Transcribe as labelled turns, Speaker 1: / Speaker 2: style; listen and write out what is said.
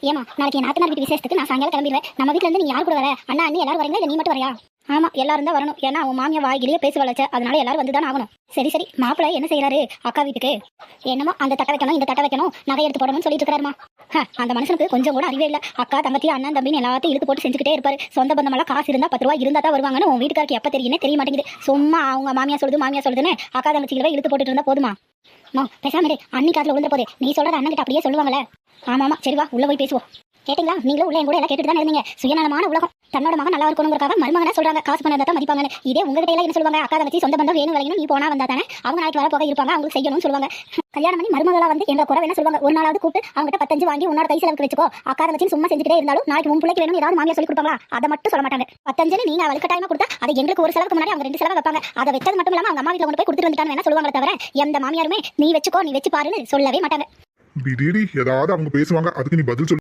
Speaker 1: ஏமா நாளைக்கு என் நாத்தனார் வீட்டு விசேஷத்துக்கு நான் சாயங்காலம் கிளம்பிடுவேன். நம்ம வீட்ல இருந்து நீ யார் கூட வர? அண்ணா அண்ணி எல்லாரும் வரீங்களா, இல்ல நீ மட்டும் வரையா? ஆமா, எல்லாரும் தான் வரணும். ஏன்னா அவன் மாமியா வாய்கிலேயே பேச வளச்ச, அதனால எல்லாரும் வந்துதான் ஆகணும். சரி சரி, மாப்பிள்ளை என்ன செய்யறாரு அக்கா வீட்டுக்கு? என்னமோ அந்த தட்டை வைக்கணும் இந்த தட்டை வைக்கணும் நகை எடுத்து போடணும்னு சொல்லிட்டு இருக்காருமா. அந்த மனுஷனுக்கு கொஞ்சம் கூட அறிவே இல்லை. அக்கா தங்கச்சி அண்ணன் தம்பின்னு எல்லாத்தையும் இழுத்து போட்டு செஞ்சுக்கிட்டே இருப்பாரு. சொந்த பந்தமெல்லாம் காசு இருந்தா 10 ரூபா இருந்தா தான் வருவாங்கன்னு உன் வீட்டுக்காருக்கு எப்ப தெரியுமே தெரிய மாட்டேங்குது. சும்மா அவங்க மாமியா சொல்லுதுன்னு அக்கா தங்கச்சிகளே இழுத்து போட்டுட்டு இருந்தா போதுமா? பேசாம அன்னைக்கு அதுல விழுந்த போதே நீ சொல்றது அண்ணன் அப்படியே சொல்லுவாங்களே. ஆமாமா, சரி வா உள்ள போய் பேசுவோம். கேட்டீங்களா? நீங்களும் உள்ள என் கூட எல்லாம் கேட்டுட்டு தான் இருந்தீங்க. சுயநலமான உலகம். தன்னோட மகன் நல்லா இருக்கணுங்கிறக்காக மருமகனா சொல்றாங்க காசு பண்ண தான் மதிப்பாங்கன்னு. இதே உங்ககிட்ட எல்லாம் என்ன சொல்லுவாங்க? அக்கா தங்கச்சி சொந்த பந்தம் வேணும் விளையணும், நீ போனா வந்தா தானே அவங்க நாளைக்கு வர போக இருப்பாங்க, அவங்களுக்கு செய்யணும்னு சொல்லுவாங்க. கல்யாணம் பண்ணி மருமகளா வந்து எங்க குறை என்ன சொல்லுவாங்க? ஒரு நாளாவது கூப்பிட்டு அவங்ககிட்ட 15 வாங்கி உன்னோட கை செலவுக்கு வச்சுக்கோ. அக்கா தங்கச்சி சும்மா செஞ்சுட்டே இருந்தாலும் நாளைக்கு உன் பிள்ளைக்கு வேணும் ஏதாவது மாமியா சொல்லி கொடுப்பாங்களா? அதை மட்டும் சொல்ல மாட்டாங்க. 15 நீங்க அவளுக்கு டைமா கொடுத்தா அது எங்களுக்கு ஒரு செலவுக்கு முன்னாடி அவங்க 2 செலவு வைப்பாங்க. அதை வச்சது மட்டும் இல்லாம அவங்க அம்மா வீட்டுல கொண்டு போய் கொடுத்துட்டு வந்துட்டாங்க என்ன சொல்லுவாங்க தவிர எந்த மாமியாருமே நீ வச்சுக்கோ நீ வச்சு பாருன்னு சொல்லவே மாட்டாங்க.
Speaker 2: ஏதாவது அவங்க பேசுவாங்க, அதுக்கு நீ பதில் சொல்லு.